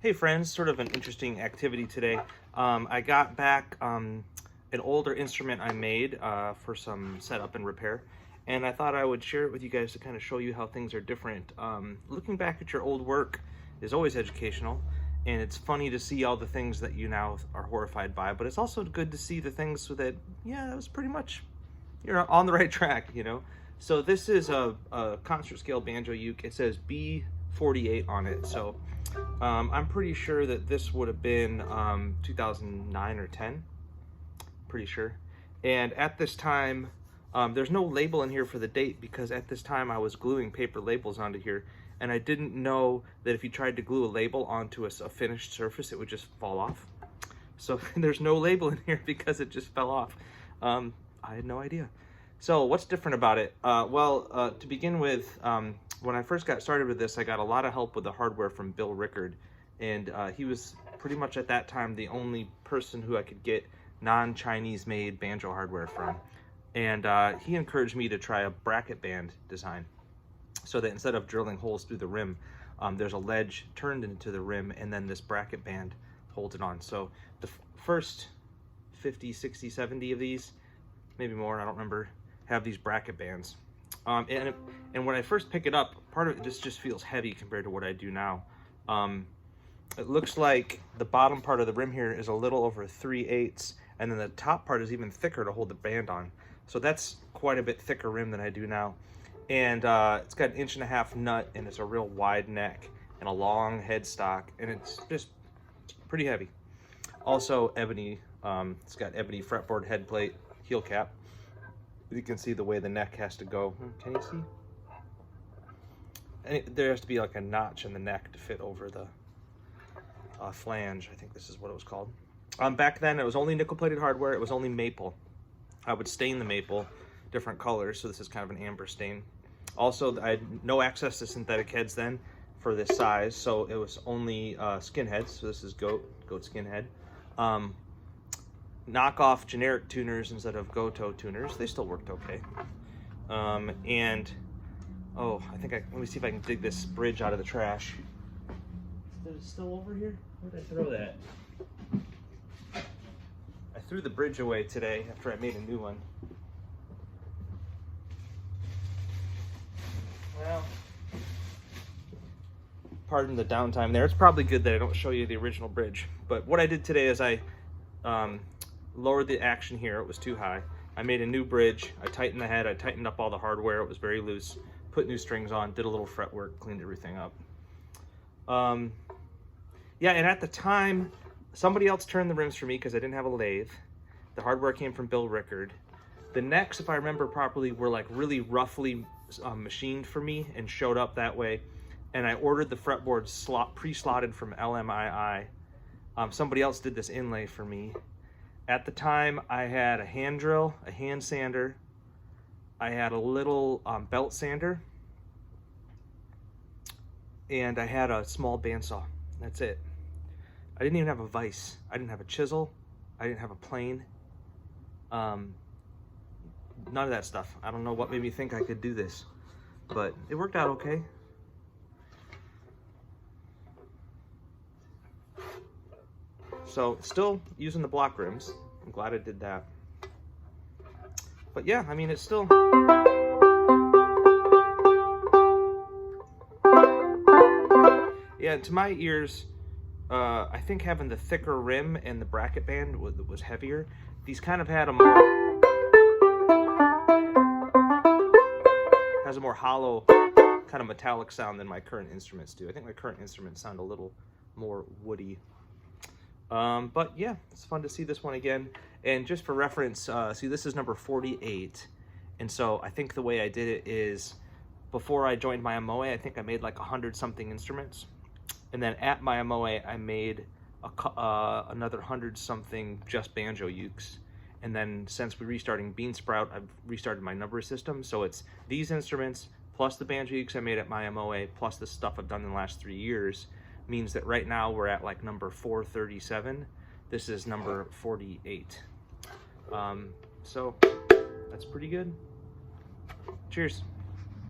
Hey friends, sort of an interesting activity today. I got back an older instrument I made for some setup and repair, and I thought I would share it with you guys to kind of show you how things are different. Looking back at your old work is always educational, and it's funny to see all the things that you now are horrified by, but it's also good to see the things that, yeah, that was pretty much, you're on the right track, you know? So this is a concert scale banjo uke. It says B48 on it, so I'm pretty sure that this would have been 2009 or 10, pretty sure. And at this time, there's no label in here for the date because at this time I was gluing paper labels onto here, and I didn't know that if you tried to glue a label onto a finished surface, it would just fall off. So there's no label in here because it just fell off. I had no idea. So what's different about it? To begin with, when I first got started with this, I got a lot of help with the hardware from Bill Rickard, and he was pretty much at that time the only person who I could get non-Chinese made banjo hardware from. And he encouraged me to try a bracket band design, so that instead of drilling holes through the rim, there's a ledge turned into the rim, and then this bracket band holds it on. So the first 50, 60, 70 of these, maybe more, I don't remember, have these bracket bands. And when I first pick it up, part of it just feels heavy compared to what I do now. It looks like the bottom part of the rim here is a little over 3/8, and then the top part is even thicker to hold the band on. So that's quite a bit thicker rim than I do now. And it's got an 1.5 inch nut, and it's a real wide neck and a long headstock, and it's just pretty heavy. Also ebony, it's got ebony fretboard head plate, heel cap. You can see the way the neck has to go. Can you see? And there has to be like a notch in the neck to fit over the flange. I think this is what it was called. Back then, it was only nickel-plated hardware. It was only maple. I would stain the maple different colors, so this is kind of an amber stain. Also, I had no access to synthetic heads then for this size, so it was only skin heads. So this is goat skin head. Knockoff generic tuners instead of Goto tuners. They still worked okay. And oh, let me see if I can dig this bridge out of the trash. Is it still over here? Where did I throw that? I threw the bridge away today after I made a new one. Well, pardon the downtime there. It's probably good that I don't show you the original bridge. But what I did today is I lowered the action here. It was too high. I made a new bridge. I tightened the head. I tightened up all the hardware. It was very loose. Put new strings on. Did a little fret work. Cleaned everything up. Yeah, and at the time, somebody else turned the rims for me because I didn't have a lathe. The hardware came from Bill Rickard. The necks, if I remember properly, were like really roughly machined for me and showed up that way. And I ordered the fretboard pre-slotted from LMII. Somebody else did this inlay for me. At the time, I had a hand drill, a hand sander, I had a little belt sander, and I had a small bandsaw. That's it. I didn't even have a vise. I didn't have a chisel. I didn't have a plane. None of that stuff. I don't know what made me think I could do this, but it worked out okay. So still using the block rims. I'm glad I did that. But yeah, I mean, it's still... Yeah, to my ears, I think having the thicker rim and the bracket band was heavier. These kind of had a more... has a more hollow, kind of metallic sound than my current instruments do. I think my current instruments sound a little more woody. But yeah, it's fun to see this one again. And just for reference, see, this is number 48. And so I think the way I did it is, before I joined Miyamoe, I think I made like 100-something instruments. And then at Miyamoe, I made another 100-something just banjo ukes. And then since we're restarting Bean Sprout, I've restarted my number system. So it's these instruments, plus the banjo ukes I made at Miyamoe, plus the stuff I've done in the last 3 years. Means that right now we're at like number 437. This is number 48. So that's pretty good. Cheers.